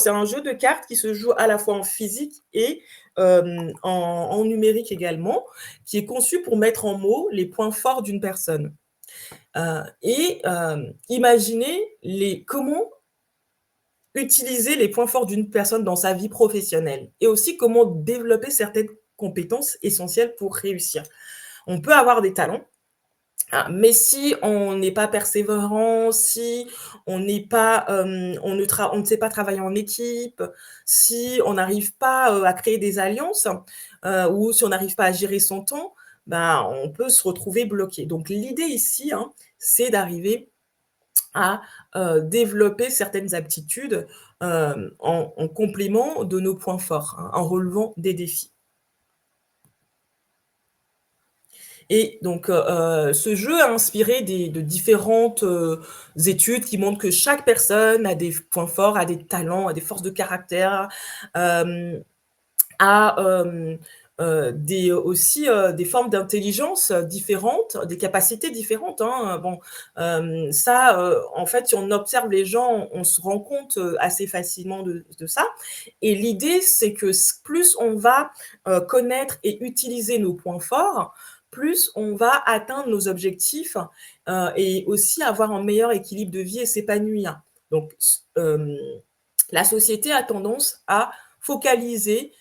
C'est un jeu de cartes qui se joue à la fois en physique et en numérique également, qui est conçu pour mettre en mots les points forts d'une personne. Imaginez comment utiliser les points forts d'une personne dans sa vie professionnelle et aussi comment développer certaines compétences essentielles pour réussir. On peut avoir des talents, mais si on n'est pas persévérant, si on n'est pas, on ne sait pas travailler en équipe, si on n'arrive pas, à créer des alliances, ou si on n'arrive pas à gérer son temps, ben, on peut se retrouver bloqué. Donc l'idée ici, hein, c'est d'arriver à, développer certaines aptitudes, en complément de nos points forts, hein, en relevant des défis. Et donc, ce jeu a inspiré de différentes, études qui montrent que chaque personne a des points forts, a des talents, a des forces de caractère, hem, a, des aussi, des formes d'intelligence, différentes, des capacités différentes, hein, bon, ça, en fait, si on observe les gens, on se rend compte, assez facilement de ça et l'idée, c'est que plus on va, connaître et utiliser nos points forts, plus on va atteindre nos objectifs, et aussi avoir un meilleur équilibre de vie et s'épanouir. Donc la société a tendance à focaliser,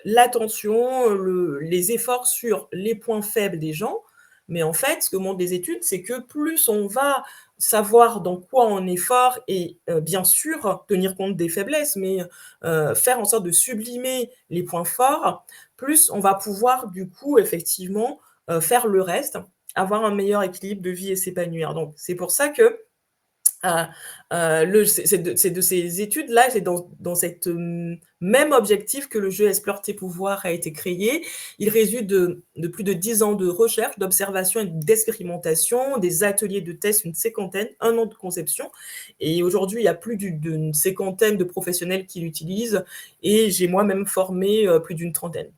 l'attention, les efforts sur les points faibles des gens. Mais en fait, ce que montrent les études, c'est que plus on va savoir dans quoi on est fort et bien sûr tenir compte des faiblesses, mais faire en sorte de sublimer les points forts, plus on va pouvoir du coup effectivement, faire le reste, avoir un meilleur équilibre de vie et s'épanouir. Donc c'est pour ça que Heu le c'est de ces études-là, c'est dans cette, même objectif que le jeu Explore tes pouvoirs a été créé. Il résulte de plus de 10 ans de recherche, d'observation et d'expérimentation, des ateliers de tests, une cinquantaine, 1 an de conception et aujourd'hui, il y a plus d'une cinquantaine de professionnels qui l'utilisent et j'ai moi-même formé, plus d'une trentaine.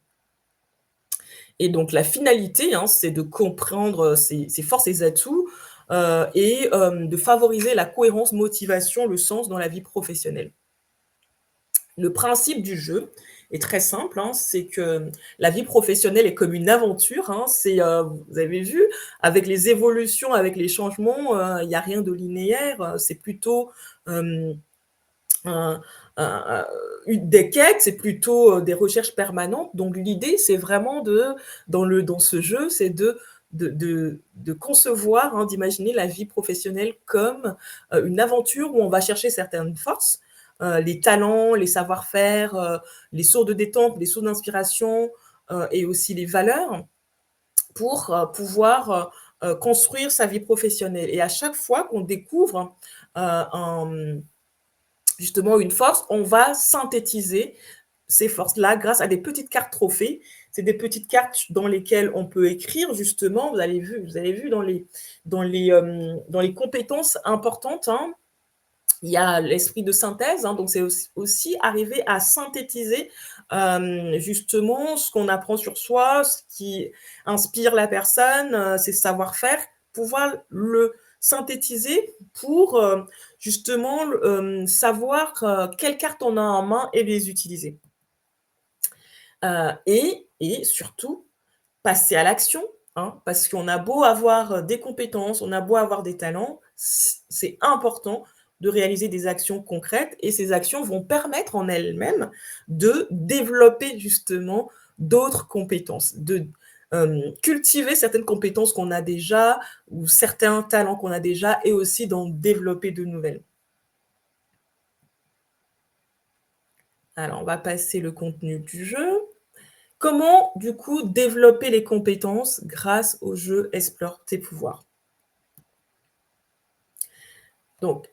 Et donc la finalité, hein, c'est de comprendre, ses forces et atouts, de favoriser la cohérence, motivation, le sens dans la vie professionnelle. Le principe du jeu est très simple, hein, c'est que la vie professionnelle est comme une aventure, hein, vous avez vu, avec les évolutions, avec les changements, il y a rien de linéaire, c'est plutôt, hem un une des quêtes, c'est plutôt, des recherches permanentes. Donc l'idée, c'est vraiment dans ce jeu, c'est de concevoir, hein, d'imaginer la vie professionnelle comme, une aventure où on va chercher certaines forces, les talents, les savoir-faire, les sources de détente, les sources d'inspiration, et aussi les valeurs pour, pouvoir, construire sa vie professionnelle et à chaque fois qu'on découvre, justement une force, on va synthétiser ces forces-là grâce à des petites cartes trophées. C'est des petites cartes dans lesquelles on peut écrire justement, vous avez vu dans les compétences importantes, hein, il y a l'esprit de synthèse, hein, donc c'est aussi arriver à synthétiser, justement ce qu'on apprend sur soi, ce qui inspire la personne, ses savoir-faire, pouvoir le synthétiser pour, justement, savoir, quelles cartes on a en main et les utiliser. Et surtout, passer à l'action, hein, parce qu'on a beau avoir, des compétences, on a beau avoir des talents, c'est important de réaliser des actions concrètes et ces actions vont permettre en elles-mêmes de développer justement d'autres compétences, cultiver certaines compétences qu'on a déjà ou certains talents qu'on a déjà et aussi d'en développer de nouvelles. Alors on va passer le contenu du jeu. Comment, du coup, développer les compétences grâce au jeu Explore tes pouvoirs? Donc,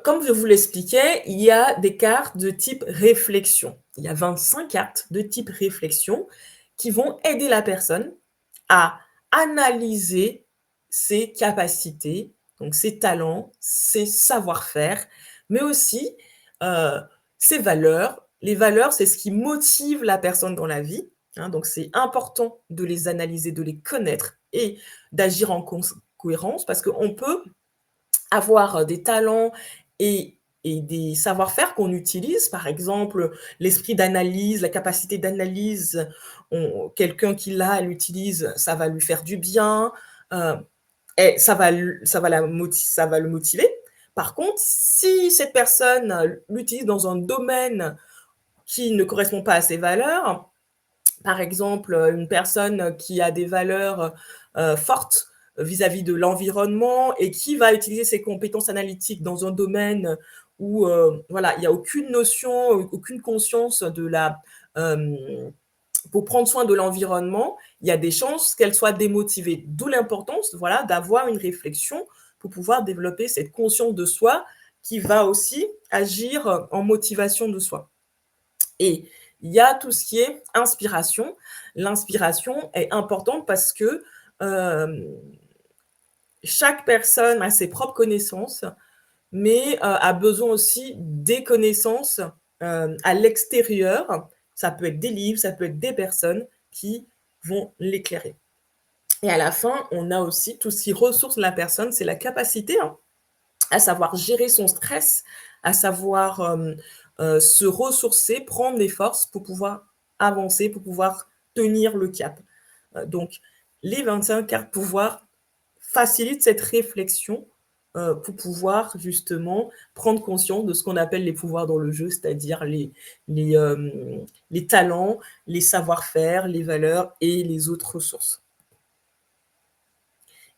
comme je vous l'expliquais, il y a des cartes de type réflexion. Il y a 25 cartes de type réflexion qui vont aider la personne à analyser ses capacités, donc ses talents, ses savoir-faire, mais aussi, heu, ses valeurs. Les valeurs, c'est ce qui motive la personne dans la vie, hein, donc c'est important de les analyser, de les connaître et d'agir en cohérence parce qu'on peut avoir, des talents et et des savoir-faire qu'on utilise, par exemple, l'esprit d'analyse, la capacité d'analyse, on quelqu'un qui l'a, l'utilise, ça va lui faire du bien, heu et ça va le motiver. Par contre, si cette personne, l'utilise dans un domaine qui ne correspond pas à ses valeurs, par exemple, une personne qui a des valeurs, fortes vis-à-vis de l'environnement et qui va utiliser ses compétences analytiques dans un domaine où, voilà, il y a aucune notion, aucune conscience de la, hem, pour prendre soin de l'environnement, il y a des chances qu'elle soit démotivée. D'où l'importance, voilà, d'avoir une réflexion pour pouvoir développer cette conscience de soi qui va aussi agir en motivation de soi. Et il y a tout ce qui est inspiration. L'inspiration est importante parce que, hem, chaque personne a ses propres connaissances, mais, a besoin aussi des connaissances, à l'extérieur. Ça peut être des livres, ça peut être des personnes qui vont l'éclairer. Et à la fin, on a aussi tout ce qui ressource la personne, c'est la capacité, hein, à savoir gérer son stress, à savoir, se ressourcer, prendre des forces pour pouvoir avancer, pour pouvoir tenir le cap. Donc les 25 cartes pouvoir facilitent cette réflexion, pour pouvoir justement prendre conscience de ce qu'on appelle les pouvoirs dans le jeu, c'est-à-dire les talents, les savoir-faire, les valeurs et les autres ressources.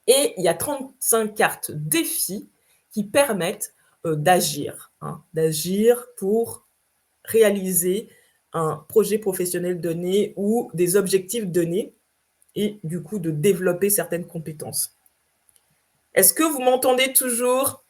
Et il y a 35 cartes défis qui permettent, d'agir, hein, d'agir pour réaliser un projet professionnel donné ou des objectifs donnés et du coup de développer certaines compétences. Est-ce que vous m'entendez toujours?